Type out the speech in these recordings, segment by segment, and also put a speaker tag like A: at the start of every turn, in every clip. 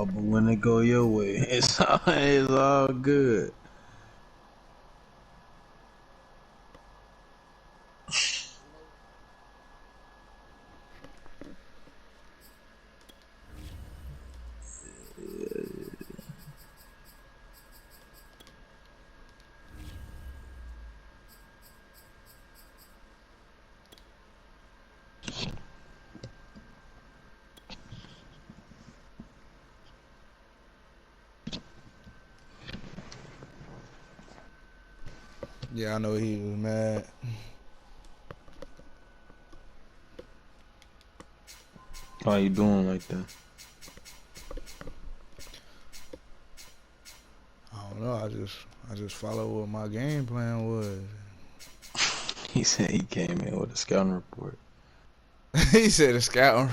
A: Oh, but when it go your way, it's all good.
B: Yeah, I know he was mad.
A: Why you doing like that?
B: I don't know. I just follow what my game plan was.
A: He said he came in with a scouting report.
B: He said a scout.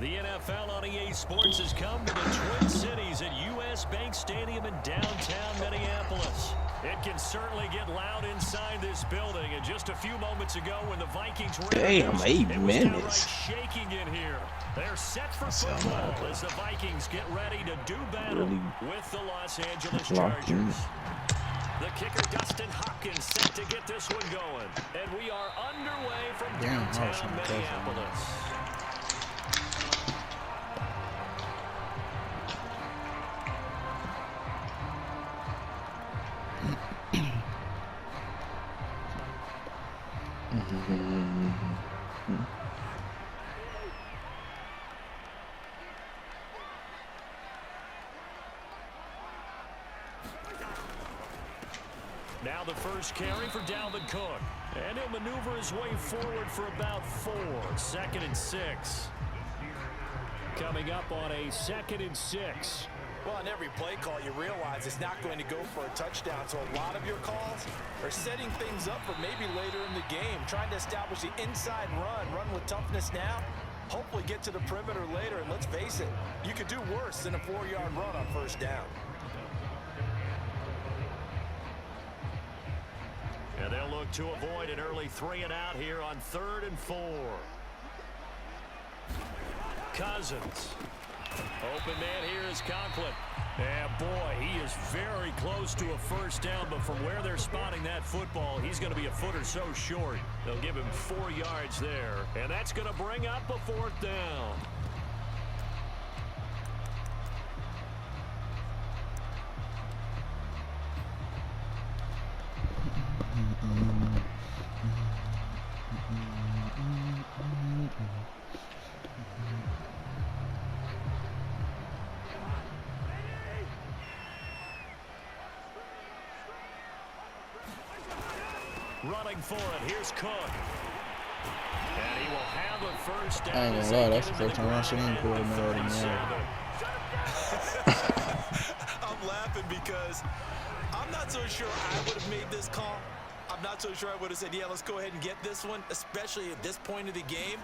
C: The NFL on EA Sports has come to the Twin Cities at U.S. Bank Stadium in downtown Minneapolis. It can certainly get loud inside this building. And just a few moments ago when the Vikings were
A: Damn, 8
C: it was
A: minutes.
C: shaking in here. They're set for football as the Vikings get ready to do battle with the Los Angeles Chargers. The kicker, Dustin Hopkins, set to get this one going. And we are underway from downtown Minneapolis. Now the first carry for Dalvin Cook. And he'll maneuver his way forward for about 4. 2nd and 6. Coming up on a 2nd and 6.
D: Well, on every play call, you realize it's not going to go for a touchdown. So a lot of your calls are setting things up for maybe later in the game, trying to establish the inside run with toughness now, hopefully get to the perimeter later. And let's face it, you could do worse than a 4-yard run on first down.
C: And they'll look to avoid an early 3-and-out here on 3rd and 4. Cousins. Open man here is Conklin. And boy, he is very close to a first down, but from where they're spotting that football, he's going to be a foot or so short. They'll give him 4 yards there, and that's going to bring up a 4th down. Running for it. Here's Cook. And he will have a first down.
B: I ain't gonna lie, that's the first time I seen him pull him out of the
D: I'm laughing because I'm not so sure I would have made this call. I'm not so sure I would have said, yeah, let's go ahead and get this one, especially at this point of the game.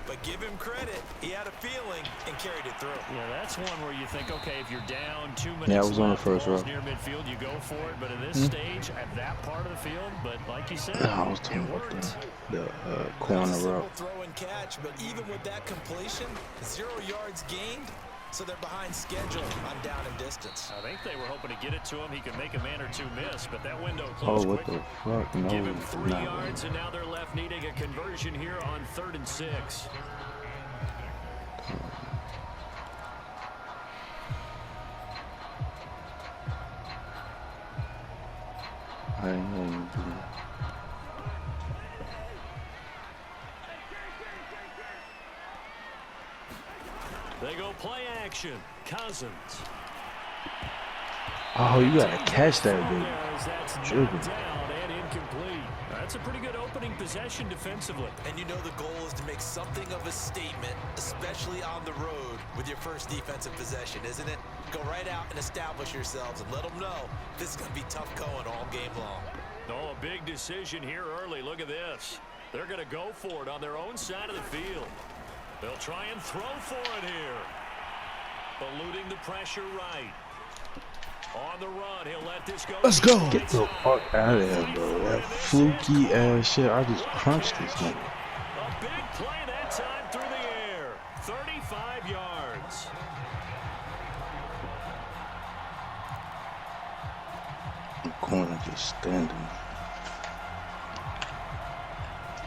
D: But give him credit. He had a feeling and carried it through.
C: Yeah, that's one where you think, okay, if you're down 2 minutes
A: Yeah, I was on the first row.
C: near midfield, you go for it. But at this stage, at that part of the field, but like you said,
A: I was talking about the corner route.
D: Throw and catch, but even with that completion, 0 yards gained. So they're behind schedule on down and distance.
C: I think they were hoping to get it to him. He could make a man or two miss, but that window closed
A: what
C: quickly.
A: the fuck? No,
C: Give him 3
A: not
C: yards, and now they're left needing a conversion here on 3rd and 6.
A: I didn't know you do that.
C: They go play action. Cousins.
A: Oh, you gotta catch that, dude.
C: That's
A: Dribbling.
C: down and incomplete. That's a pretty good opening possession defensively.
D: And you know the goal is to make something of a statement, especially on the road with your first defensive possession, isn't it? Go right out and establish yourselves and let them know this is going to be tough going all game long.
C: Oh, a big decision here early. Look at this. They're going to go for it on their own side of the field. They'll try and throw for it here. Eluding the pressure right. On the run, he'll let this go.
B: Let's go.
A: Get the fuck out of here, bro. That fluky ass shit. I just crunched this nigga.
C: A big play that time through the air. 35 yards.
A: The corner just standing.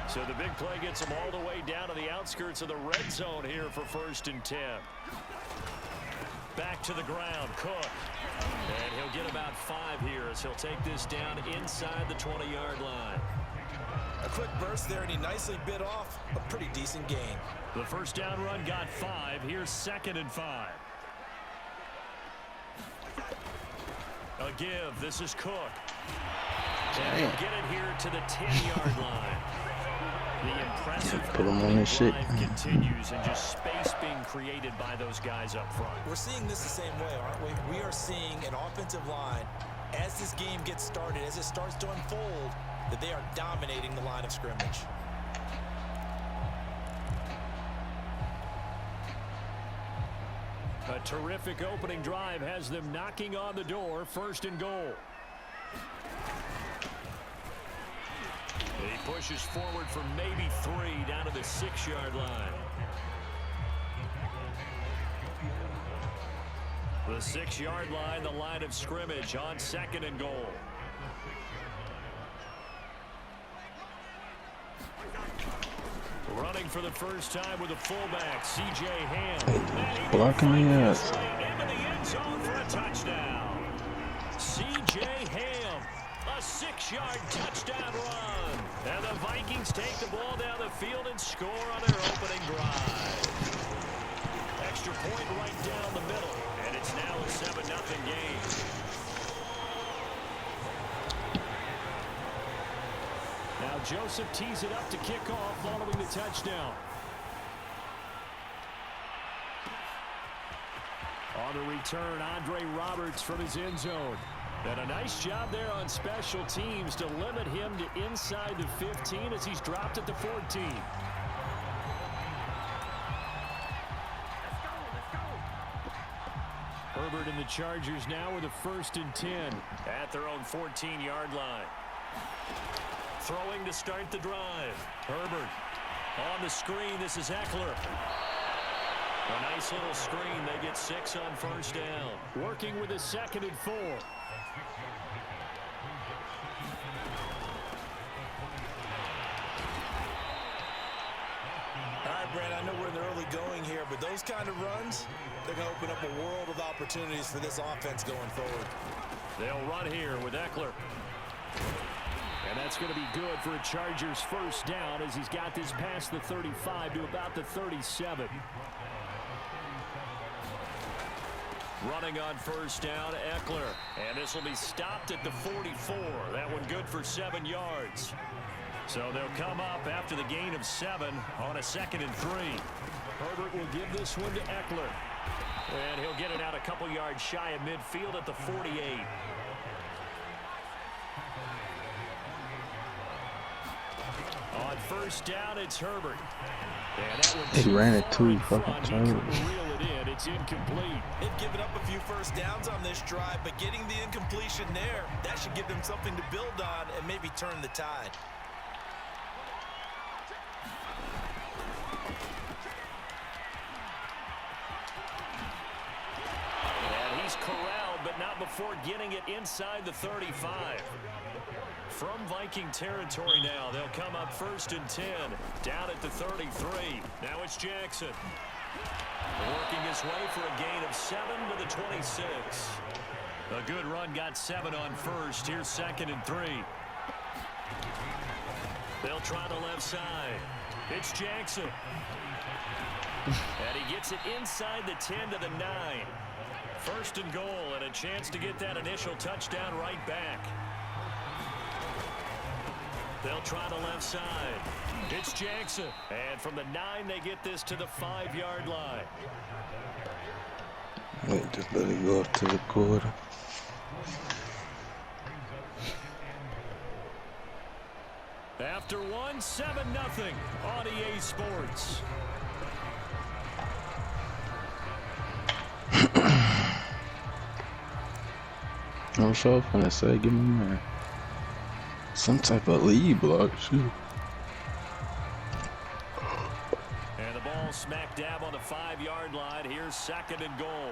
C: So the big play gets him all the way down to the outskirts of the red zone here for 1st and 10. Back to the ground, Cook. And he'll get about 5 here as he'll take this down inside the 20-yard line.
D: A quick burst there, and he nicely bit off a pretty decent gain.
C: The first down run got 5. Here's 2nd and 5. A give. This is Cook. And he'll get it here to the 10-yard line. The impressive
A: put him on his shit.
C: continues, and just space being created by those guys up front.
D: We're seeing this the same way, aren't we? We are seeing an offensive line, as this game gets started, as it starts to unfold, that they are dominating the line of scrimmage.
C: A terrific opening drive has them knocking on the door. 1st and goal. He pushes forward for maybe 3 down to the 6-yard line. The 6-yard line, the line of scrimmage on 2nd and goal. Running for the first time with a fullback, C.J. Ham.
A: Blocking the ass.
C: Into the end zone for a touchdown. C.J. Ham, a 6-yard touchdown run. And the Vikings take the ball down the field and score on their opening drive. Extra point right down the middle, and it's now a 7-0 game. Now Joseph tees it up to kick off following the touchdown. On the return, Andre Roberts from his end zone. And a nice job there on special teams to limit him to inside the 15 as he's dropped at the 14. Herbert and the Chargers now with a 1st and 10 at their own 14-yard line. Throwing to start the drive. Herbert on the screen. This is Eckler. A nice little screen. They get 6 on 1st down. Working with a 2nd and 4.
D: All right, Brad, I know we're in the early going here, but those kind of runs, they're going to open up a world of opportunities for this offense going forward.
C: They'll run here with Eckler. And that's going to be good for a Chargers 1st down as he's got this past the 35 to about the 37. Running on first down, Eckler. And this will be stopped at the 44. That one good for 7 yards. So they'll come up after the gain of 7 on a 2nd and 3. Herbert will give this one to Eckler. And he'll get it out a couple yards shy of midfield at the 48. On first down, it's Herbert. And that one
A: He ran it too fucking
C: tight. Reel it in. It's incomplete.
D: They've given up a few first downs on this drive, but getting the incompletion there, that should give them something to build on and maybe turn the tide.
C: And he's corralled, but not before getting it inside the 35. From Viking territory now, they'll come up 1st and 10, down at the 33. Now it's Jackson. Working his way for a gain of 7 to the 26. A good run got 7 on first. Here's 2nd and 3. They'll try the left side. It's Jackson. And he gets it inside the 10 to the 9. 1st and goal, and a chance to get that initial touchdown right back. They'll try the left side. It's Jackson. And from the 9, they get this to the 5-yard line.
A: Wait, just let it go to the quarter.
C: After 1, 7-0 on EA Sports.
A: I'm sure I'm gonna say, give me man some type of lead block, shoot.
C: And the ball smack dab on the 5-yard line. Here's 2nd and goal.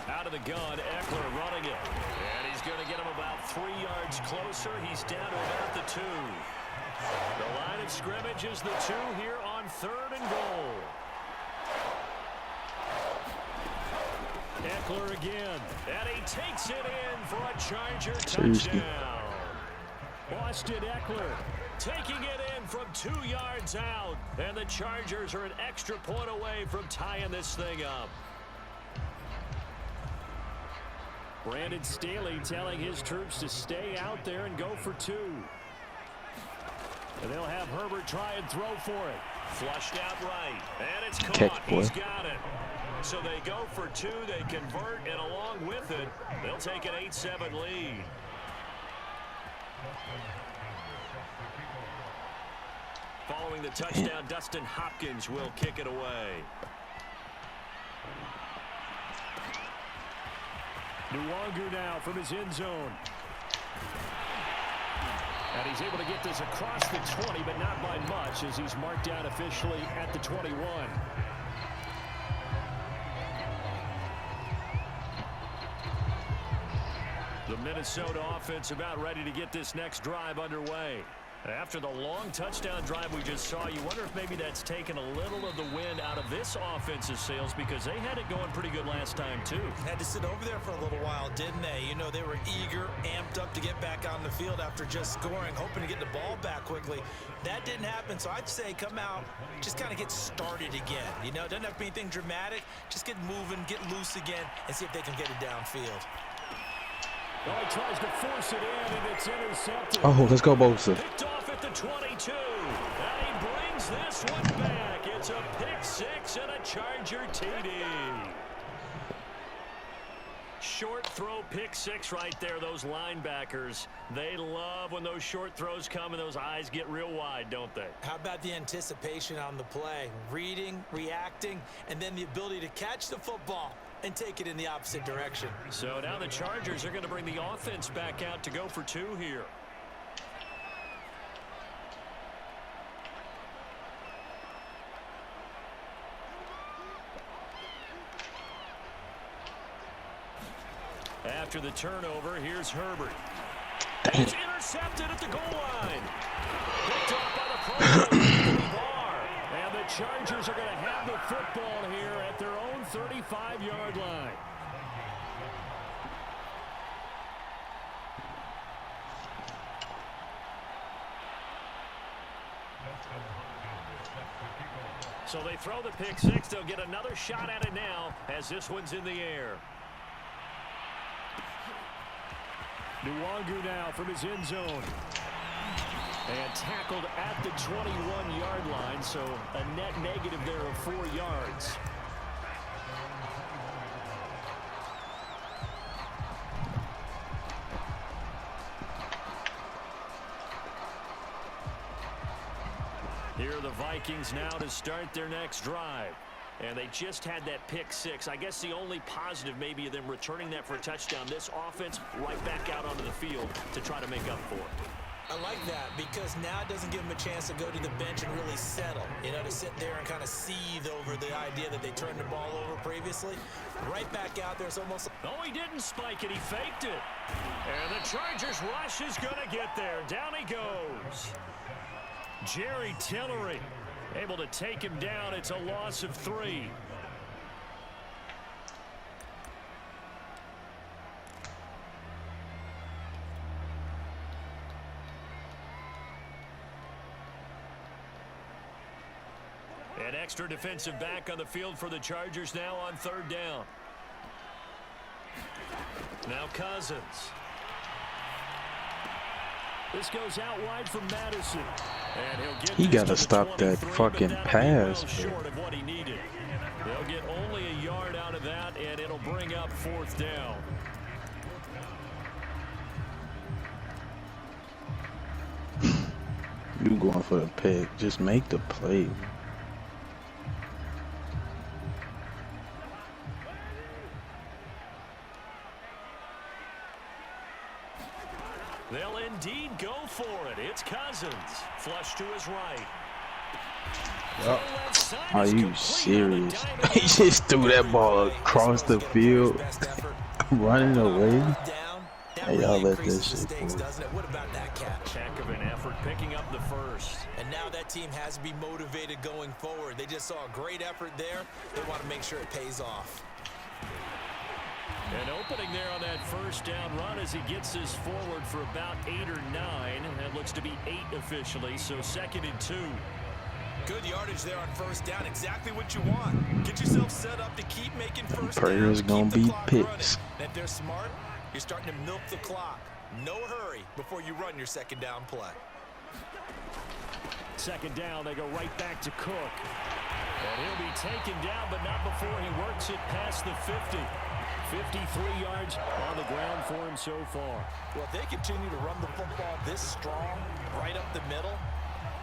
C: Out of the gun, Eckler running it. And he's going to get him about 3 yards closer. He's down to about the 2. The line of scrimmage is the 2 here on 3rd and goal. Eckler again. And he takes it in for a Charger touchdown. Austin Eckler taking it in from 2 yards out. And the Chargers are an extra point away from tying this thing up. Brandon Staley telling his troops to stay out there and go for 2. And they'll have Herbert try and throw for it. Flushed out right. And it's caught. He's got it. So they go for 2. They convert, and along with it, they'll take an 8-7 lead. Following the touchdown, Dustin Hopkins will kick it away. Nwangu now from his end zone. And he's able to get this across the 20, but not by much, as he's marked down officially at the 21. The Minnesota offense about ready to get this next drive underway. After the long touchdown drive we just saw, you wonder if maybe that's taken a little of the wind out of this offense's sails, because they had it going pretty good last time, too.
D: Had to sit over there for a little while, didn't they? You know, they were eager, amped up to get back on the field after just scoring, hoping to get the ball back quickly. That didn't happen, so I'd say come out, just kind of get started again. You know, it doesn't have to be anything dramatic. Just get moving, get loose again, and see if they can get it downfield.
C: Well, he tries to force it in, and it's intercepted.
A: Oh, let's go, Bosa.
C: Picked off at the 22. And he brings this one back. It's a pick 6 and a Charger TD. Short throw pick 6 right there. Those linebackers, they love when those short throws come and those eyes get real wide, don't they?
D: How about the anticipation on the play? Reading, reacting, and then the ability to catch the football and take it in the opposite direction.
C: So now the Chargers are going to bring the offense back out to go for 2 here. After the turnover, here's Herbert. He's intercepted at the goal line. Picked up by the program bar. And the Chargers are going to have the football here at their own 35-yard line. So they throw the pick six. They'll get another shot at it now as this one's in the air. Nwangu now from his end zone. And tackled at the 21-yard line, so a net negative there of 4 yards. Here are the Vikings now to start their next drive. And they just had that pick six. I guess the only positive maybe of them returning that for a touchdown. This offense right back out onto the field to try to make up for it.
D: I like that because now it doesn't give them a chance to go to the bench and really settle. You know, to sit there and kind of seethe over the idea that they turned the ball over previously. Right back out there, it's almost...
C: Oh, he didn't spike it. He faked it. And the Chargers rush is going to get there. Down he goes. Jerry Tillery able to take him down. It's a loss of 3. An extra defensive back on the field for the Chargers now on 3rd down. Now Cousins. This goes out wide from Madison. And he'll get
A: He got to
C: the
A: stop that
C: 23,
A: fucking
C: but
A: pass.
C: well short of what he needed. They'll get only a yard out of that, and it'll bring up 4th down.
A: You going for the pick. Just make the play.
C: They'll indeed go for it. It's Cousins. Flush to his right.
A: Are you serious? He just threw that ball across the field, running away. Hey, y'all let this shit go.
D: What about that catch?
C: Heck of an effort picking up the first.
D: And now that team has to be motivated going forward. They just saw a great effort there. They want to make sure it pays off.
C: An opening there on that first down run as he gets this forward for about 8 or 9. That looks to be 8 officially, so 2nd and 2.
D: Good yardage there on first down. Exactly what you want. Get yourself set up to keep making first
A: Prayers
D: downs.
A: gonna be picks.
D: And if they're smart, you're starting to milk the clock. No hurry before you run your 2nd down play.
C: 2nd down, they go right back to Cook. And he'll be taken down, but not before he works it past the 50. 53 yards on the ground for him so far.
D: Well, if they continue to run the football this strong, right up the middle,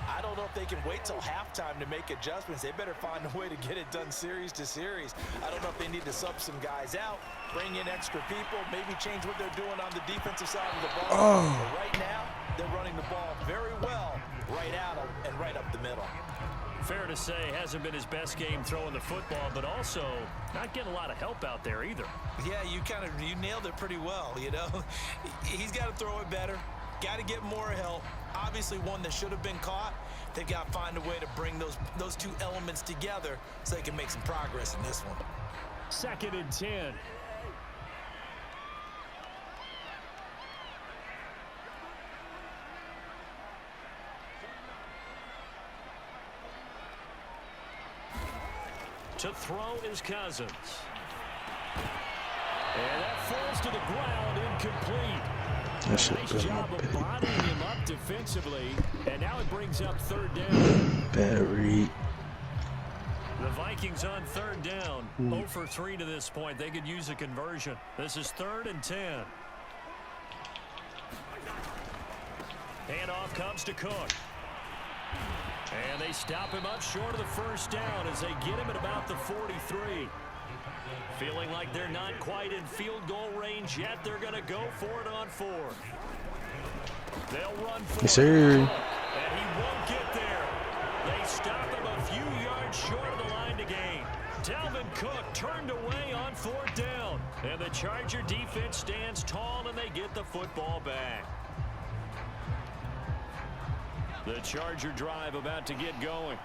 D: I don't know if they can wait till halftime to make adjustments. They better find a way to get it done series to series. I don't know if they need to sub some guys out, bring in extra people, maybe change what they're doing on the defensive side of the ball. But right now, they're running the ball very well right out and right up the middle.
C: Fair to say, hasn't been his best game throwing the football, but also not getting a lot of help out there either.
D: Yeah, you nailed it pretty well, you know. He's got to throw it better. Got to get more help. Obviously one that should have been caught. They've got to find a way to bring those two elements together so they can make some progress in this one.
C: 2nd and 10. To throw is Cousins. And that falls to the ground, incomplete.
A: That shit
C: Nice
A: been
C: job
A: my
C: of
A: pick.
C: bodying him up defensively. And now it brings up 3rd down.
A: Bad read.
C: The Vikings on 3rd down. 0 for 3 to this point. They could use a conversion. This is 3rd and 10. Handoff comes to Cook. And they stop him up short of the first down as they get him at about the 43. Feeling like they're not quite in field goal range yet. They're going to go for it on 4th. They'll run for
A: Yes,
C: it.
A: sir.
C: And he won't get there. They stop him a few yards short of the line to gain. Dalvin Cook turned away on 4th down. And the Charger defense stands tall and they get the football back. The Charger drive about to get going.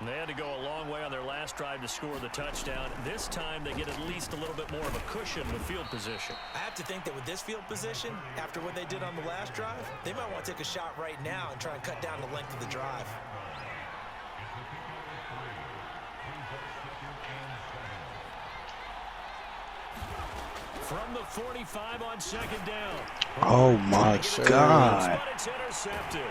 C: They had to go a long way on their last drive to score the touchdown. This time they get at least a little bit more of a cushion with field position.
D: I have to think that with this field position, after what they did on the last drive, they might want to take a shot right now and try and cut down the length of the drive.
C: From the 45 on second down.
A: Oh my God.
C: But it's intercepted.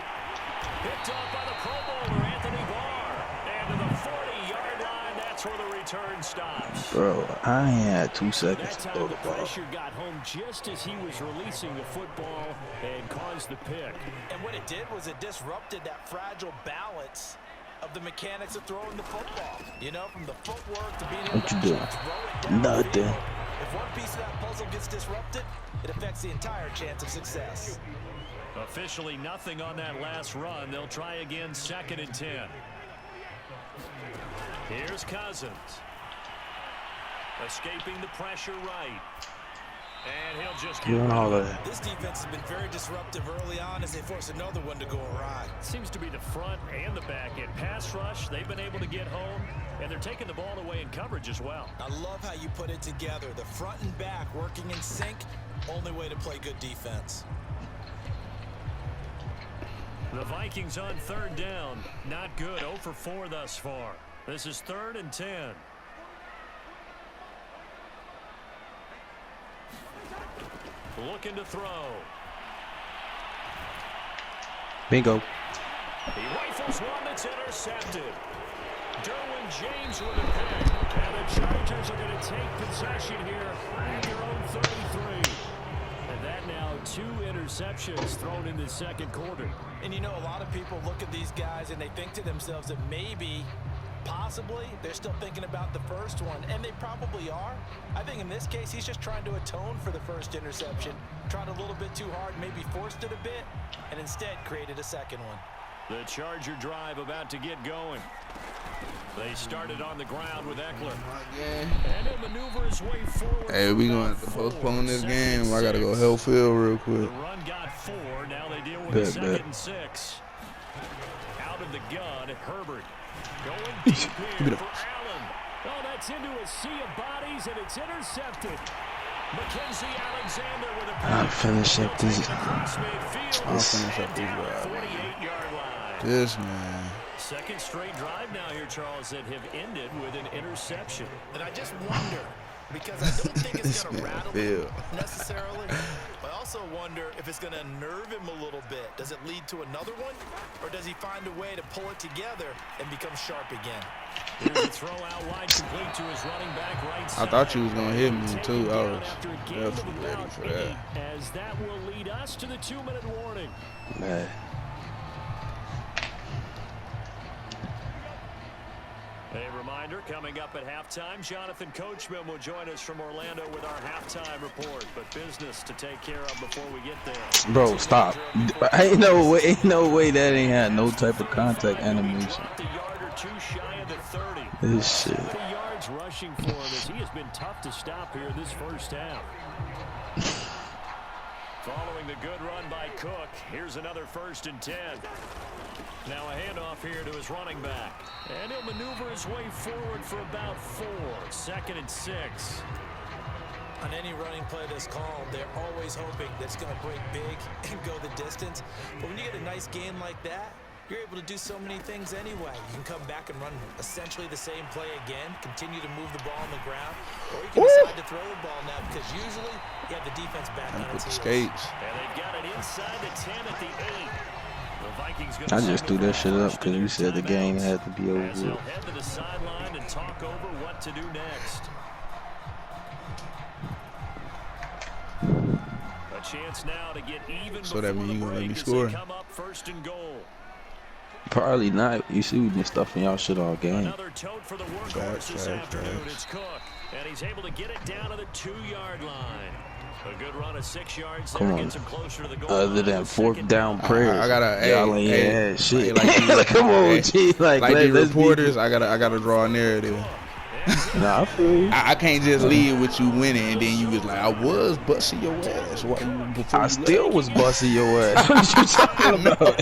C: Picked off by the Pro Bowler, Anthony Barr. And to the 40-yard line, that's where the return stops.
A: Bro, I ain't had 2 seconds to throw the ball.
C: Pressure got home just as he was releasing the football and caused the pick.
D: And what it did was it disrupted that fragile balance of the mechanics of throwing the football. You know, from the footwork to being able
A: What
D: to
A: you doing?
D: throw it down
A: Nothing.
D: the field. If one piece of that puzzle gets disrupted, it affects the entire chance of success.
C: Officially nothing on that last run. They'll try again, 2nd and 10. Here's Cousins. Escaping the pressure right. And he'll just
A: Doing all of that.
D: This defense has been very disruptive early on as they force another one to go awry.
C: Seems to be the front and the back end. Pass rush, they've been able to get home, and they're taking the ball away in coverage as well.
D: I love how you put it together. The front and back working in sync, only way to play good defense.
C: The Vikings on 3rd down. Not good. 0 for 4 thus far. This is 3rd and 10. Looking to throw.
A: Bingo.
C: He rifles one that's intercepted. Derwin James with a pick. And the Chargers are going to take possession here at their own 33. And that now 2 interceptions thrown in the 2nd quarter.
D: And you know, a lot of people look at these guys and they think to themselves that maybe, possibly, they're still thinking about the first one. And they probably are. I think in this case, he's just trying to atone for the first interception. Tried a little bit too hard, maybe forced it a bit, and instead created a 2nd one.
C: The Charger drive about to get going. They started on the ground with Eckler. And he'll maneuver his way forward.
B: Hey, we gonna have to postpone this game. I gotta go help Phil real quick.
C: The run got 4. Now they deal with a 2nd and 6. Out of the gun, Herbert. Going deep here for Allen. Oh, that's into a sea of bodies, and it's intercepted. Mackenzie Alexander with a
A: I'll finish up this.
B: I'll finish up this drive.
C: 48-yard line.
B: This man.
C: 2nd straight drive now here, Charles, that have ended with an interception.
D: And I just wonder, because I don't think it's going to rattle him necessarily, but I also wonder if it's going to nerve him a little bit. Does it lead to another one, or does he find a way to pull it together and become sharp again?
C: Here's a throw out wide, complete to his running back right side.
B: I thought you was gonna hit me too. I was definitely ready for that.
C: As that will lead us to the 2-minute warning.
A: Man.
C: A reminder, coming up at halftime, Jonathan Coachman will join us from Orlando with our halftime report. But business to take care of before we get there.
A: Bro, stop. Ain't no way that ain't had no type of contact animation. This shit.
C: The yards rushing for him as he has been tough to stop here in this first half. Following the good run by Cook, here's another 1st and 10. Now a handoff here to his running back. And he'll maneuver his way forward for about 4. 2nd and 6.
D: On any running play that's called, they're always hoping that it's going to break big and go the distance. But when you get a nice game like that, you're able to do so many things anyway. You can come back and run essentially the same play again, continue to move the ball on the ground, or you can decide to throw the ball now because usually you have the defense back on its heels.
B: Skates.
C: And they've got it inside the 10 at the 8. The Vikings
A: I just threw that shit up because you said the game had to be over
C: as they'll
A: with.
C: head to the sideline and talk over what to do next. A chance now to get even
B: So that
C: before
B: mean
C: the
B: you gonna let me
C: break as
B: score?
C: they come up 1st and goal.
A: Probably not. You see, we've been stuffing y'all shit all game.
C: Another tote for the workhorse this afternoon. It's Cook, and he's able to get it down to the 2-yard line. A good run of 6 yards there.
A: Come on.
C: Gets him closer to the goal
A: Other
C: line.
A: than 4th down prayers,
B: I gotta.
A: y'all ain't had shit. Like, come on, G.
B: Like
A: let's
B: the reporters, I gotta draw a narrative.
A: Nah, I feel you.
B: I can't just leave with you winning and then you was like, I was busting your ass. Why you, before
A: I
B: you
A: still was busting your ass. What you talking about?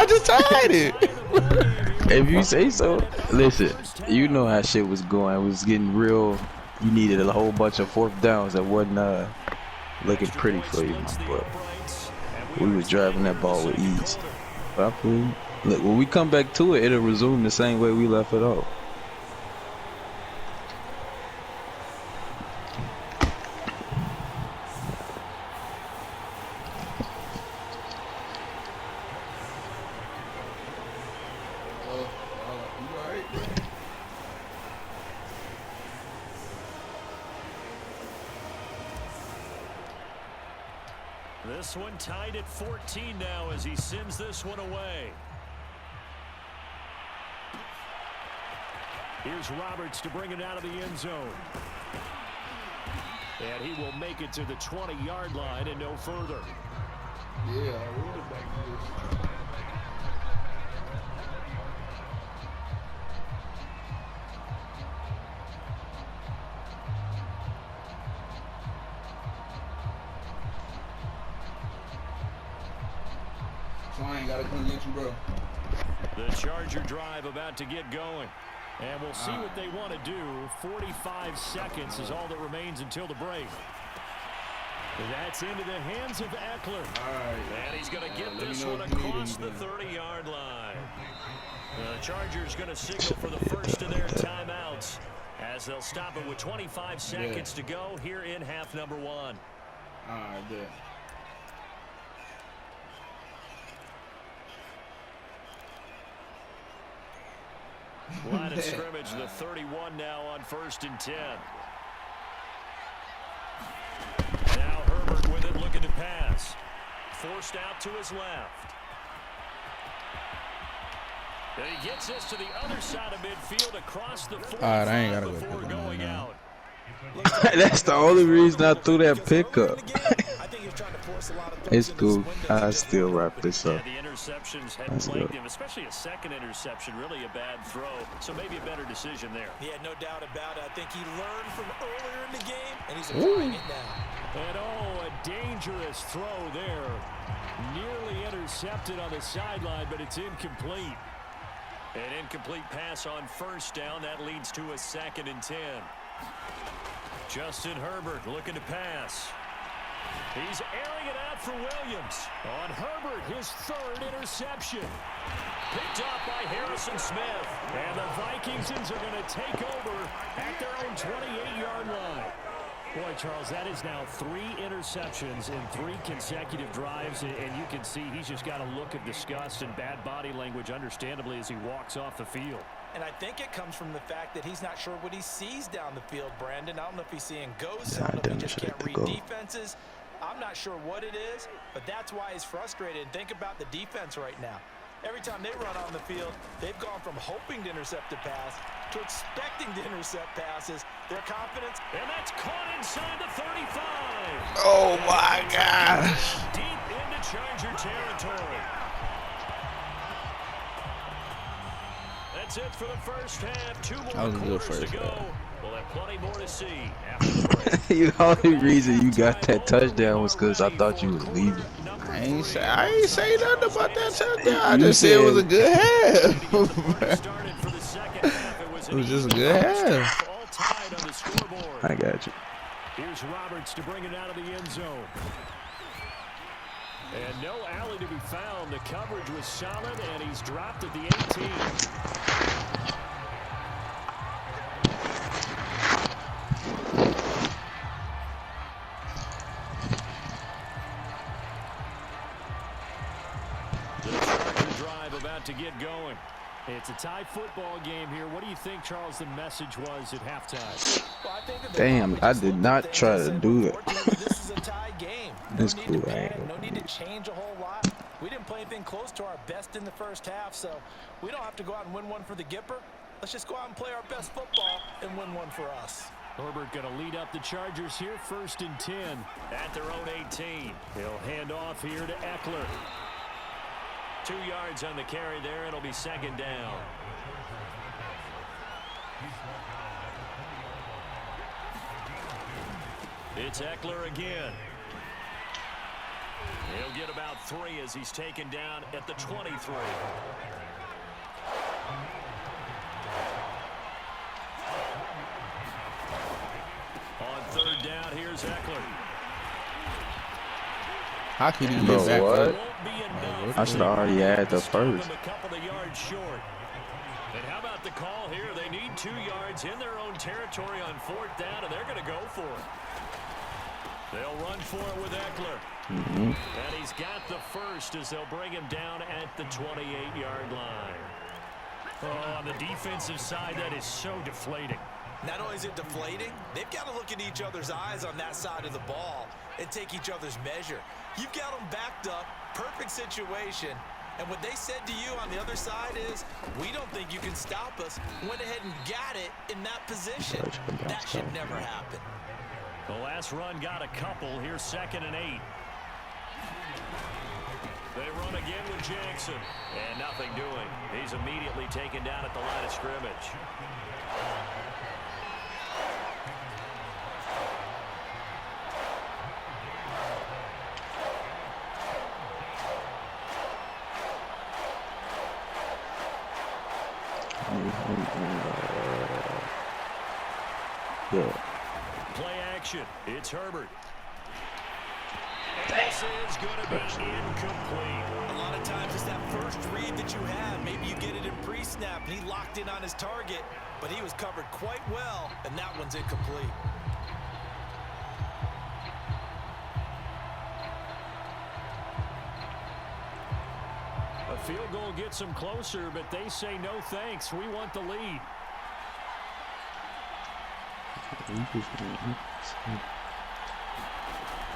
B: I just tried it.
A: If you say so. Listen, you know how shit was going. It was getting real. You needed a whole bunch of 4th downs that wasn't looking pretty for you, my boy. We was driving that ball with ease. But I feel you. Look, when we come back to it, it'll resume the same way we left it off.
C: This one tied at 14 now as he sends this one away. Here's Roberts to bring it out of the end zone. And he will make it to the 20-yard line and no further.
B: Yeah, I really back this. So I ain't gotta come get you, bro.
C: The Charger drive about to get going. And we'll see what they want to do. 45 seconds is all that remains until the break. That's into the hands of Eckler.
B: All right.
C: And he's going to get this one across the 30-yard line. The Chargers going to signal for the first of their timeouts as they'll stop it with 25 seconds to go here in half number 1.
B: All right, good.
C: Line of scrimmage, the 31 now on 1st and 10. Now Herbert with it, looking to pass. Forced out to his left. And he gets this to the other side of midfield across the 45
B: I ain't gotta go
C: before going out.
A: That's the only reason I threw that pickup. It's cool. I still wrap this up.
C: The interceptions had plagued him, especially a second interception, really a bad throw. So maybe a better decision there.
D: Yeah, no doubt about it. I think he learned from earlier in the game, and he's applying it now.
C: And oh, a dangerous throw there. Nearly intercepted on the sideline, but it's incomplete. An incomplete pass on 1st down. That leads to a 2nd and 10. Justin Herbert looking to pass. He's airing it out for Williams. On Herbert, his 3rd interception. Picked off by Harrison Smith. And the Vikings are going to take over at their own 28-yard line. Boy, Charles, that is now 3 interceptions in 3 consecutive drives, and you can see he's just got a look of disgust and bad body language, understandably, as he walks off the field.
D: And I think it comes from the fact that he's not sure what he sees down the field, Brandon. I don't know if he's seeing ghosts. I don't know if he just can't read defenses. I'm not sure what it is, but that's why he's frustrated. Think about the defense right now. Every time they run on the field, they've gone from hoping to intercept a pass to expecting to intercept passes. Their confidence.
C: And that's caught inside the 35.
B: Oh, my gosh.
C: Deep into Charger territory. That's it for the first half. 2 more quarters to go. We'll have plenty more to see after the break.
A: The only reason you got that touchdown was because I thought you was leaving.
B: I ain't say nothing about that touchdown. I just said it was a good half. It was just a good half.
A: I got you.
C: Here's Roberts to bring it out of the end zone. And no alley to be found. The coverage was solid, and he's dropped at the 18. To get going. It's a tie football game here. What do you think, Charles, the message was at halftime?
D: Well, I think
A: damn, I did not try to do it.
D: This is a tie game.
A: That's
D: no
A: cool.
D: need to panic, no need to change a whole lot. We didn't play anything close to our best in the first half, so we don't have to go out and win one for the Gipper. Let's just go out and play our best football and win one for us.
C: Herbert going to lead up the Chargers here, 1st and 10 at their own 18. He'll hand off here to Eckler. 2 yards on the carry there. It'll be 2nd down. It's Eckler again. He'll get about 3 as he's taken down at the 23. On 3rd down, here's Eckler.
B: How can he get back?
A: What? I should have already had the first.
C: A couple of yards short. And how about the call here? They need 2 yards in their own territory on 4th down, and they're going to go for it. They'll run for it with Eckler. And he's got the first as they'll bring him down at the 28-yard line. Oh, on the defensive side, that is so deflating.
D: Not only is it deflating, they've got to look in each other's eyes on that side of the ball and take each other's measure. You've got them backed up, perfect situation, and what they said to you on the other side is, we don't think you can stop us. Went ahead and got it in that position. That should never happen.
C: The last run got a couple. Here's 2nd and 8. They run again with Jackson. And nothing doing. He's immediately taken down at the line of scrimmage. Play action. It's Herbert. And this is going to be incomplete.
D: A lot of times it's that first read that you have. Maybe you get it in pre-snap, and he locked in on his target, but he was covered quite well, and that one's incomplete.
C: A field goal gets them closer, but they say no thanks. We want the lead.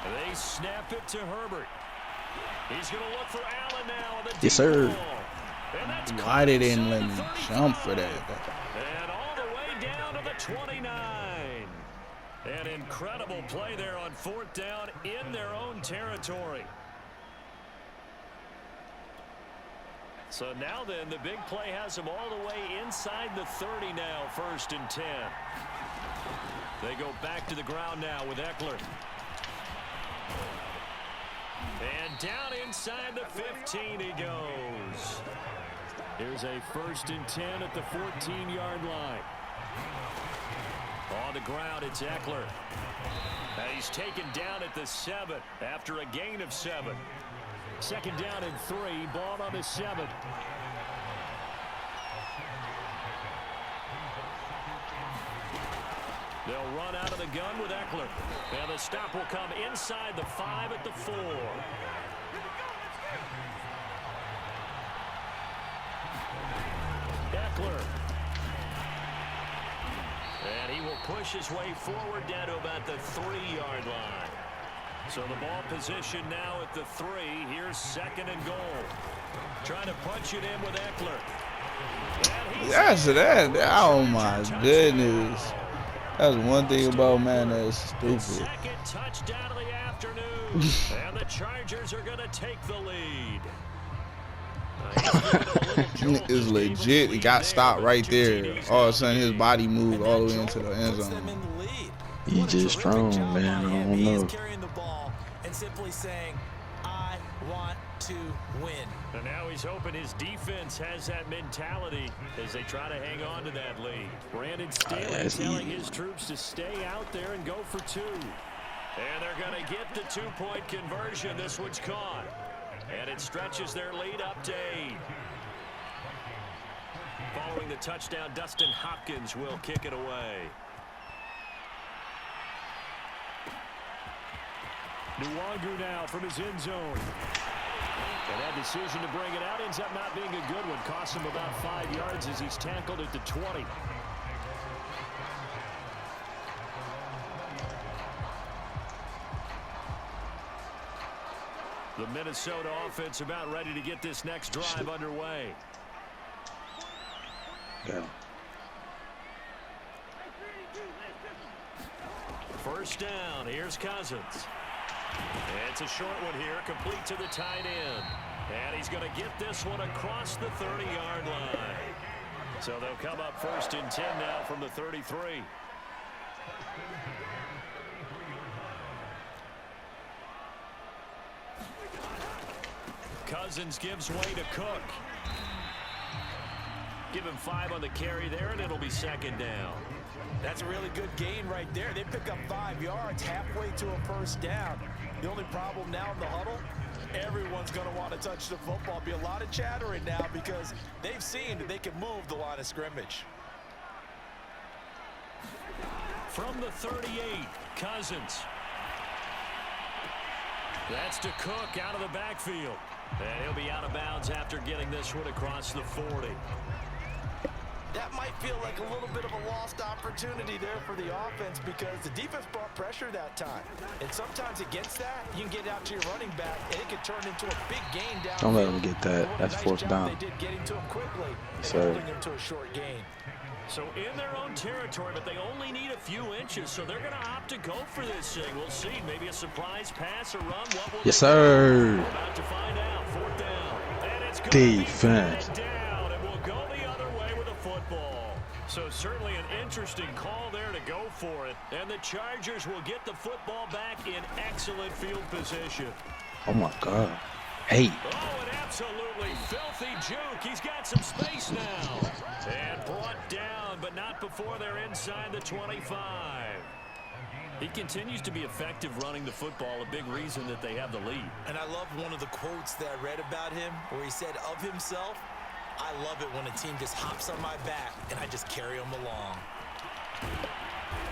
C: They snap it to Herbert. He's going to look for Allen now.
A: Yes, sir.
B: Why they didn't let me jump for that?
C: And all the way down to the 29. An incredible play there on 4th down in their own territory. So now then, the big play has them all the way inside the 30 now, 1st and 10. They go back to the ground now with Eckler. And down inside the 15 he goes. Here's a 1st and 10 at the 14-yard line. On the ground, it's Eckler. Now he's taken down at the 7 after a gain of 7. 2nd down and 3, ball on the 7. They'll run out of the gun with Eckler. And the stop will come inside the 5 at the 4. Eckler. And he will push his way forward down to about the 3-yard line. So the ball position now at the 3. Here's 2nd and goal. Trying to punch it in with Eckler.
B: That's that. Oh my goodness. That's one thing about man that's stupid.
C: 2nd touchdown of the afternoon. And the Chargers are going to take the lead.
B: It's legit. It got stopped right there. All of a sudden his body moved all the way into the end zone.
A: He just strong, man. I don't know.
D: Simply saying, I want to win.
C: And now he's hoping his defense has that mentality as they try to hang on to that lead. Brandon Staley telling his troops to stay out there and go for 2. And they're going to get the 2-point conversion. This one's caught. And it stretches their lead up to 8. Following the touchdown, Dustin Hopkins will kick it away. Nwangu now from his end zone. And that decision to bring it out ends up not being a good one. Costs him about 5 yards as he's tackled at the 20. The Minnesota offense about ready to get this next drive underway.
A: Yeah.
C: 1st down. Here's Cousins. It's a short one here, complete to the tight end. And he's going to get this one across the 30-yard line. So they'll come up 1st and 10 now from the 33. Cousins gives way to Cook. Give him 5 on the carry there, and it'll be 2nd down.
D: That's a really good gain right there. They pick up 5 yards halfway to a 1st down. The only problem now in the huddle, everyone's going to want to touch the football. Be a lot of chattering now because they've seen that they can move the line of scrimmage.
C: From the 38, Cousins. That's to Cook out of the backfield. And he'll be out of bounds after getting this one across the 40.
D: that might feel like a little bit of a lost opportunity there for the offense because the defense brought pressure that time. And sometimes against that, you can get out to your running back, and it can turn into a big gain down.
A: Don't let him get that. That's fourth down.
D: They did getting to him quickly and
A: Sorry.
D: holding him to a short gain.
C: So in their own territory, but they only need a few inches, so they're going to opt to go for this thing. We'll see. Maybe a surprise pass or run. What will
A: Yes, sir.
C: We're about to find out. Fourth down. And it's going
A: Defense.
C: to be down, and we'll go the other way with the football. So certainly an interesting call there to go for it. And the Chargers will get the football back in excellent field position.
A: Oh, my God. Hey.
C: Oh, an absolutely filthy juke. He's got some space now. And brought down, but not before they're inside the 25. He continues to be effective running the football, a big reason that they have the lead.
D: And I love one of the quotes that I read about him where he said of himself, I love it when a team just hops on my back and I just carry them along.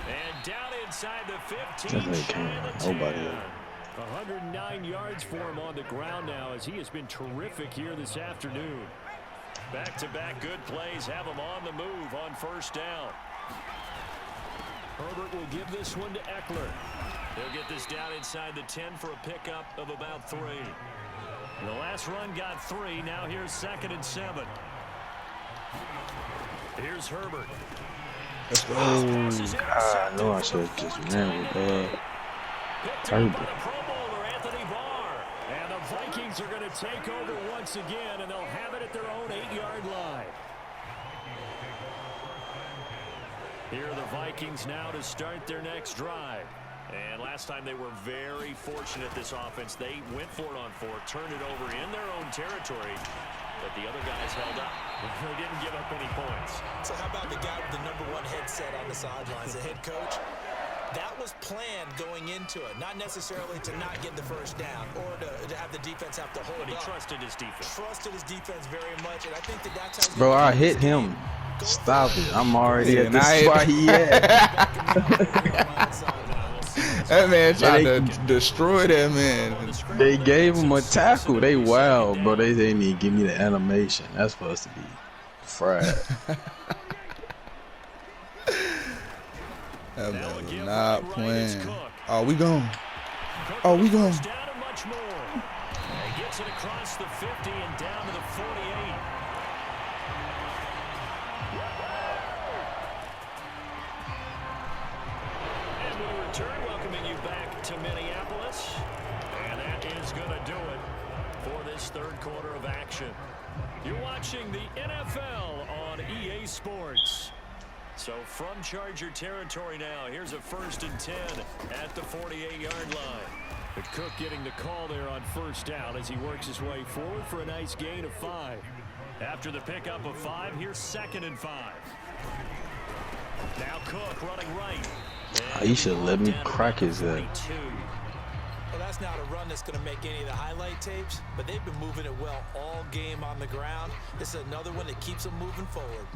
C: And down inside the 15.
A: Nobody.
C: 109 yards for him on the ground now as he has been terrific here this afternoon. Back-to-back good plays have him on the move on first down. Herbert will give this one to Eckler. He'll get this down inside the 10 for a pickup of about 3. The last run got 3. Now here's 2nd and 7. Here's Herbert.
A: Let's go. I know I should have just ran with Herbert.
C: The Vikings are going to take over once again, and they'll have it at their own 8-yard line. Here are the Vikings now to start their next drive. And last time they were very fortunate, this offense. They went for it on 4, turned it over in their own territory, but the other guys held up. They didn't give up any points.
D: So how about the guy with the #1 headset on the sidelines, the head coach? That was planned going into it, not necessarily to not get the first down or to have the defense have to hold
C: But he
D: up.
C: trusted his defense.
D: Trusted his defense very much, and I think that's how.
A: Bro, I hit him. Stop it. I'm already at the spot he at.
B: That man tried to destroy that man.
A: They gave him a tackle. They wild, bro. They didn't even give me the animation. That's supposed to be fried.
B: That man was not playing. Oh, we gone. Oh, we gone.
C: Gets it across the 50 and down to the 48. And we return, welcoming you back to Minneapolis. And that is going to do it for this third quarter of action. You're watching the NFL on EA Sports. So from Charger territory now, here's a 1st and 10 at the 48-yard line. But Cook getting the call there on first down as he works his way forward for a nice gain of 5. After the pickup of 5, here's 2nd and 5. Now Cook running right.
A: He should let me crack his head.
D: Well, that's not a run that's going to make any of the highlight tapes, but they've been moving it well all game on the ground. This is another one that keeps them moving forward.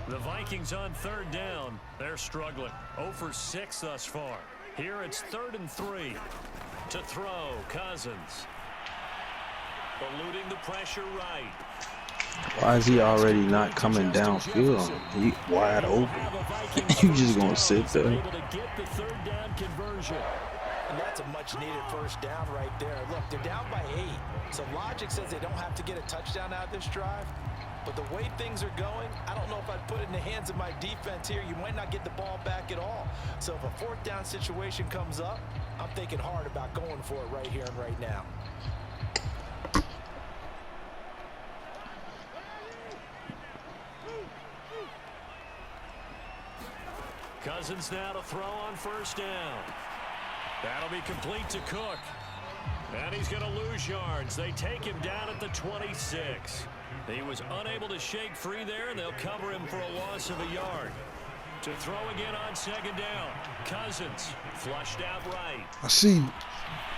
C: The Vikings on 3rd down. They're struggling. 0 for 6 thus far. Here it's 3rd and 3. To throw, Cousins. Eluding the pressure right.
A: Why is he already not coming downfield? He wide open. You just gonna sit there.
C: Able to get the 3rd down conversion.
D: And that's a much-needed first down right there. Look, they're down by 8. So logic says they don't have to get a touchdown out of this drive. But the way things are going, I don't know if I'd put it in the hands of my defense here. You might not get the ball back at all. So if a 4th down situation comes up, I'm thinking hard about going for it right here and right now.
C: Cousins now to throw on first down. That'll be complete to Cook. And he's going to lose yards. They take him down at the 26. He was unable to shake free there, and they'll cover him for a loss of a yard. To throw again on 2nd down. Cousins flushed out right.
B: I see.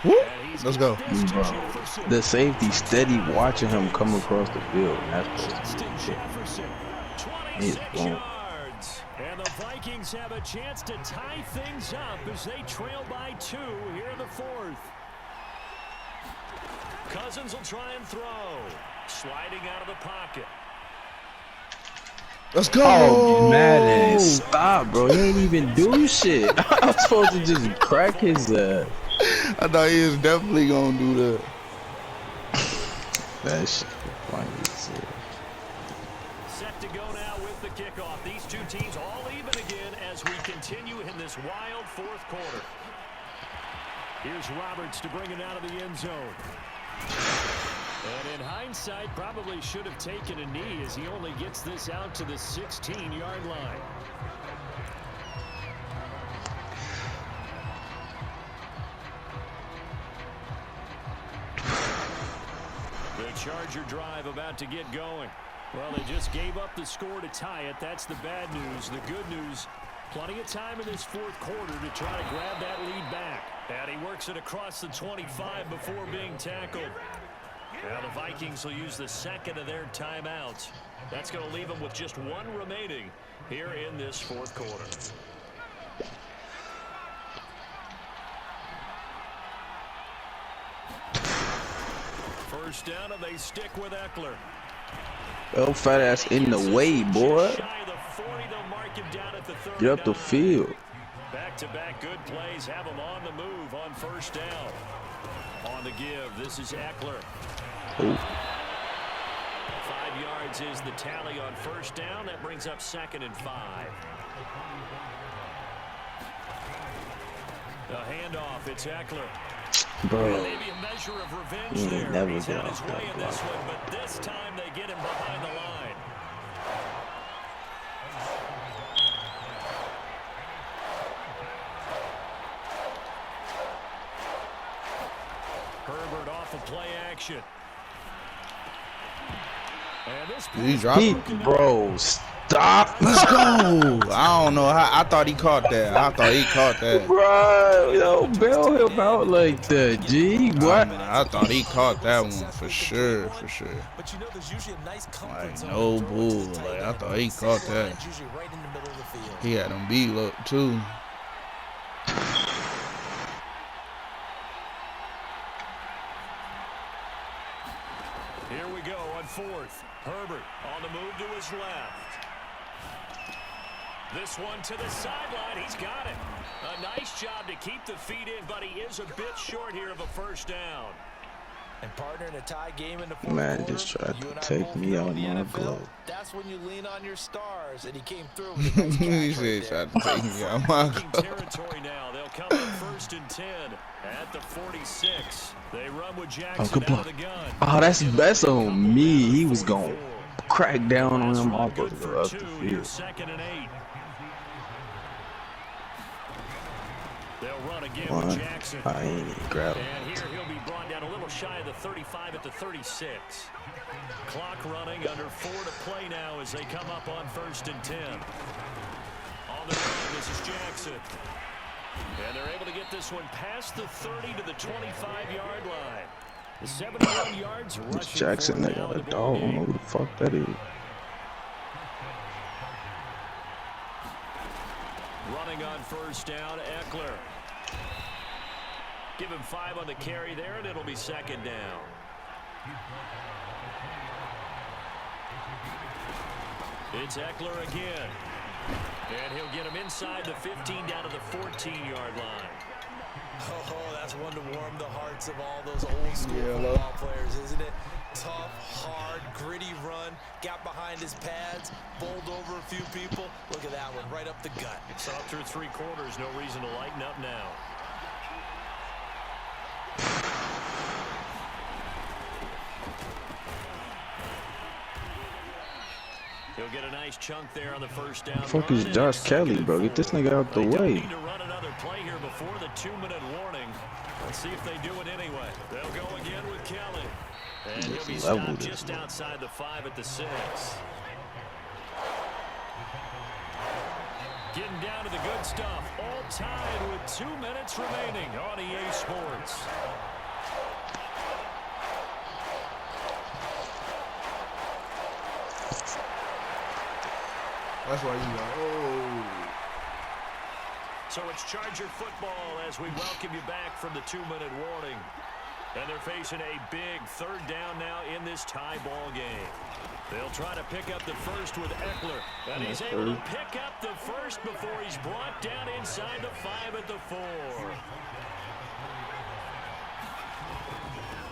B: Woo. Let's go.
A: Bro, the safety steady watching him come across the field. That's supposed to be shit. He's blown.
C: yards. And the Vikings have a chance to tie things up as they trail by 2 here in the 4th. Cousins will try and throw. Sliding out of the pocket.
B: Let's go.
A: Oh, Madden, stop, bro. He ain't even do shit. I was supposed to just crack his
B: I thought he was definitely gonna do that.
A: That shit funny as hell.
C: Set to go now with the kickoff. These two teams all even again as we continue in this wild 4th quarter. Here's Roberts to bring it out of the end zone. And in hindsight, probably should have taken a knee as he only gets this out to the 16-yard line. The Charger drive about to get going. Well, they just gave up the score to tie it. That's the bad news. The good news, plenty of time in this 4th quarter to try to grab that lead back. And he works it across the 25 before being tackled. Now the Vikings will use the 2nd of their timeouts. That's going to leave them with just 1 remaining here in this 4th quarter. First down, and they stick with Eckler.
A: Yo, fat ass in the way, boy. Get up the field.
C: Back-to-back good plays have him on the move on first down. On the give, this is Eckler.
A: Ooh.
C: 5 yards is the tally on first down. That brings up 2nd and 5. The handoff, it's Eckler.
A: Bro,
C: Maybe a measure of revenge
A: he
C: there.
A: ain't never
C: He's
A: get
C: had his
A: off
C: way
A: that
C: in this
A: block.
C: one, but this time they get him behind the line. Herbert off of play action. And this
B: Did he drop it?
A: Bro, stop.
B: Let's go. I don't know how. I thought he caught that. I thought he caught that.
A: Bro, yo, bail him out like that, G. What?
B: I thought he caught that one for sure, for sure.
D: But you know, there's usually a nice comfort
B: Like,
D: zone
B: no
D: between
B: bull.
D: those two
B: Like,
D: tight
B: I thought he caught that.
D: ends, usually right in the middle of the field.
B: He had him beat up, too.
C: Here we go on 4th. Herbert on the move to his left. This one to the sideline. He's got it. A nice job to keep the feet in, but he is a bit short here of a first down.
D: And partner in a tie game in the 4th
A: Man
D: quarter,
A: just tried
D: you
A: to
D: and I
A: take
D: both
A: me
D: know
A: out
D: in the
A: my
D: NFL,
A: glove.
D: That's when you lean on your stars, and he came through with a nice
B: He
D: catch
B: said,
D: right
B: tried
D: there.
B: to take me out my
C: Viking territory now. They'll come up 1st and 10 at the 46. They run with Jackson
A: good
C: out
A: block.
C: of the gun.
A: Oh, that's on me. He was going to crack down on him. I
C: Last
A: was
C: run
A: supposed to
C: good
A: go up
C: for
A: the
C: 2.
A: field.
C: Here's 2nd and 8. They'll run again with
A: One.
C: Jackson.
A: I ain't even grab him.
C: And here he'll be brought down a little shy of the 35 at the 36. Clock running under 4 to play now as they come up on 1st and 10. On the run, this is Jackson. And they're able to get this one past the 30 to the 25-yard line. The 71 yards rushing
A: This Jackson,
C: forward
A: they
C: now
A: got a
C: in the ball
A: dog. I don't know
C: game.
A: who the fuck that is.
C: Running on first down, Eckler. Give him 5 on the carry there, and it'll be 2nd down. It's Eckler again. And he'll get him inside the 15 down to the 14-yard line.
D: Oh, that's one to warm the hearts of all those old school
B: Hello.
D: football players, isn't it? Tough, hard, gritty run, got behind his pads, bowled over a few people. Look at that one, right up the gut.
C: So up through 3 quarters, no reason to lighten up now. He'll get a nice chunk there on the first down.
A: Fuck is Josh Kelly, bro? Get this nigga out the
C: They don't
A: way.
C: need to run another play here before the 2-minute warning. Let's see if they do it anyway. They'll go again with Kelly. And he'll be
A: Just level
C: stopped
A: this,
C: just
A: bro.
C: outside the 5 at the 6. Getting down to the good stuff. All tied with 2 minutes remaining on EA Sports.
B: That's why you like, oh.
C: So it's Charger football as we welcome you back from the 2-minute warning. And they're facing a big 3rd down now in this tie ball game. They'll try to pick up the first with Eckler. And he's able to pick up the first before he's brought down inside the 5 at the 4.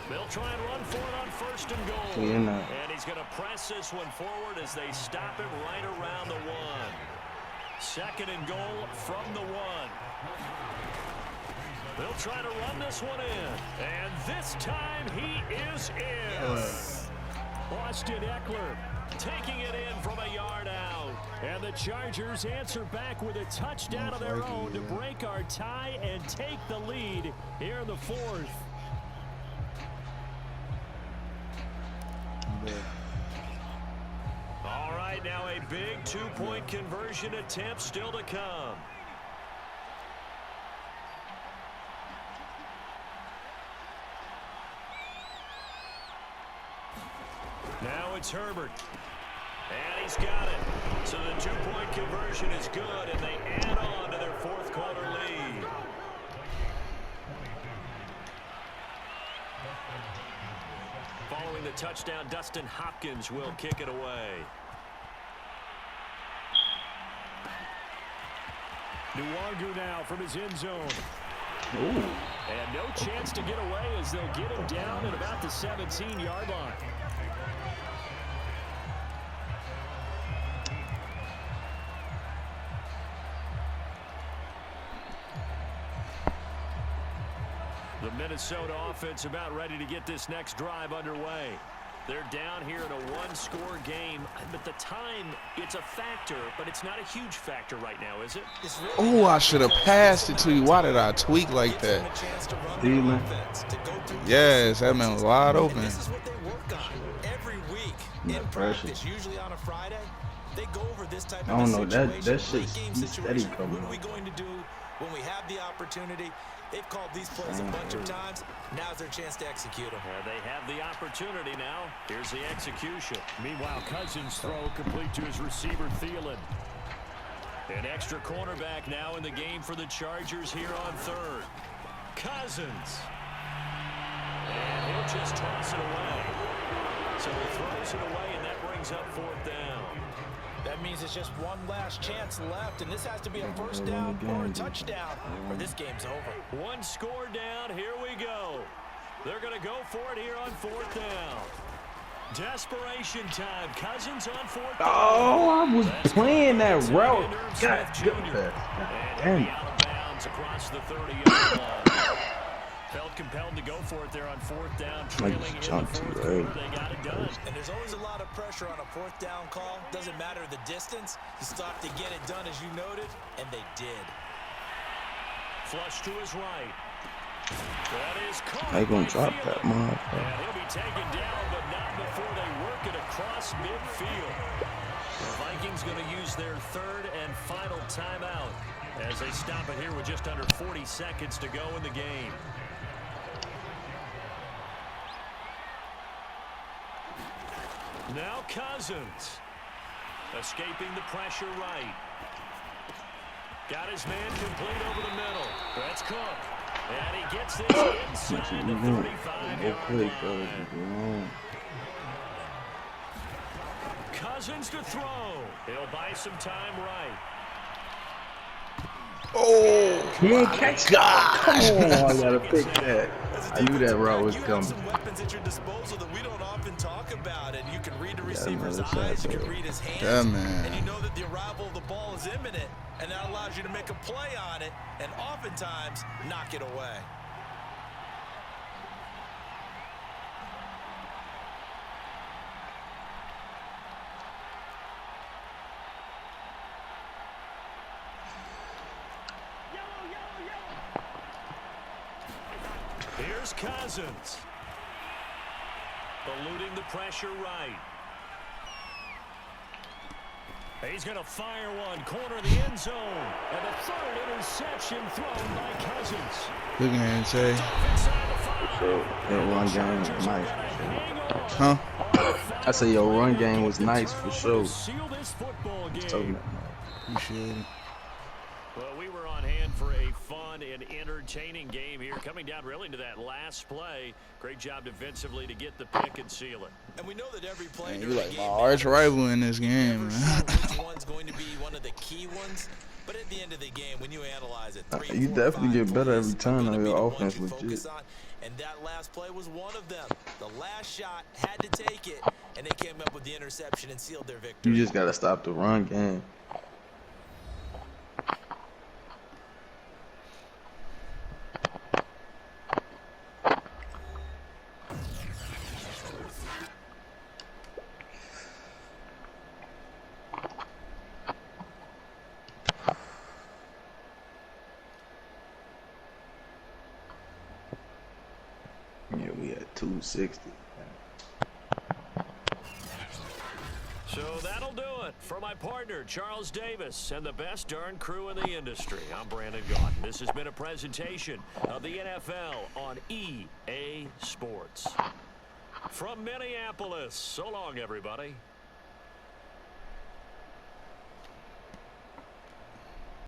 C: They'll try and run for it on 1st and goal. And he's going to press this one forward as they stop it right around the 1. 2nd and goal from the 1. They'll try to run this one in. And this time he is in. Austin Eckler taking it in from a yard out. And the Chargers answer back with a touchdown of their own to break our tie and take the lead here in the 4th. All right, now a big 2-point conversion attempt still to come. Now it's Herbert. And he's got it. So the 2-point conversion is good, and they add on to their 4th quarter lead. Following the touchdown, Dustin Hopkins will kick it away. Nwangu now from his end zone.
A: Ooh.
C: And no chance to get away as they'll get him down at about the 17-yard line. The Minnesota offense about ready to get this next drive underway. They're down here in a 1-score game, but the time, it's a factor, but it's not a huge factor right now, is it?
B: Oh, I should have passed it to you. Why did I tweak like that? Yes, that man was wide open.
D: This is what they work on every week in practice, usually on a Friday. They go over this type of situation.
A: That shit's steady coming.
D: What are we going to do when we have the opportunity? They've called these plays a bunch of times. Now's their chance to execute them.
C: They have the opportunity now. Here's the execution. Meanwhile, Cousins' throw complete to his receiver, Thielen. An extra cornerback now in the game for the Chargers here on 3rd. Cousins. And he'll just toss it away. So he throws it away, and that brings up 4th down.
D: That means it's just one last chance left, and this has to be a 1st down or a touchdown, or this game's over.
C: 1 score down. Here we go. They're going to go for it here on 4th down. Desperation time. Cousins on 4th down.
A: Oh, I was playing that route. God, good
C: pass. And out of bounds across the 30-yard line. Felt compelled to go for it there on 4th down, trailing in the 4th quarter. They got it done.
D: And there's always a lot of pressure on a 4th down call. Doesn't matter the distance. You still have to get it done, as you noted, and they did.
C: Flush to his right. That is caught.
A: They gonna drop that motherfucker.
C: And he'll be taken down, but not before they work it across midfield. The Vikings going to use their 3rd and final timeout as they stop it here with just under 40 seconds to go in the game. Now Cousins, escaping the pressure right. Got his man complete over the middle. That's Cook. And he gets this inside the 35-yard line. Cousins to throw. He'll buy some time right.
B: Oh,
A: he ain't catch that. Come on, I gotta pick that. I knew that route was coming.
D: Weapons at your disposal that we don't often talk about, and you can read the receiver's eyes, you can read his hands, and you know that the arrival of the ball is imminent, and that allows you to make a play on it, and oftentimes knock it away.
C: Here's Cousins. Eluding the pressure right. He's going to fire one. Corner of the end zone. And the 3rd interception thrown by Cousins.
B: Look at him say.
A: That run game was nice.
B: Huh?
A: I say your run game was nice for sure.
C: Seal this football game.
B: Appreciate it.
C: Well, we were on hand for a fun and entertaining game here, coming down really to that last play. Great job defensively to get the pick and seal it.
D: And we know that every play
B: Man, you
D: during
B: like
D: the
B: my
D: game
B: arch rival in this game,
D: never
B: man.
D: sure which one's going to be one of the key ones. But at the end of the game, when you analyze it,
A: You definitely get better every time on your offense, legit.
D: And that last play was one of them. The last shot had to take it, and they came up with the interception and sealed their victory.
A: You just gotta stop the run game. Yeah, we at 260.
C: So that'll do it for my partner, Charles Davis, and the best darn crew in the industry. I'm Brandon Gaudin. This has been a presentation of the NFL on EA Sports. From Minneapolis, so long, everybody.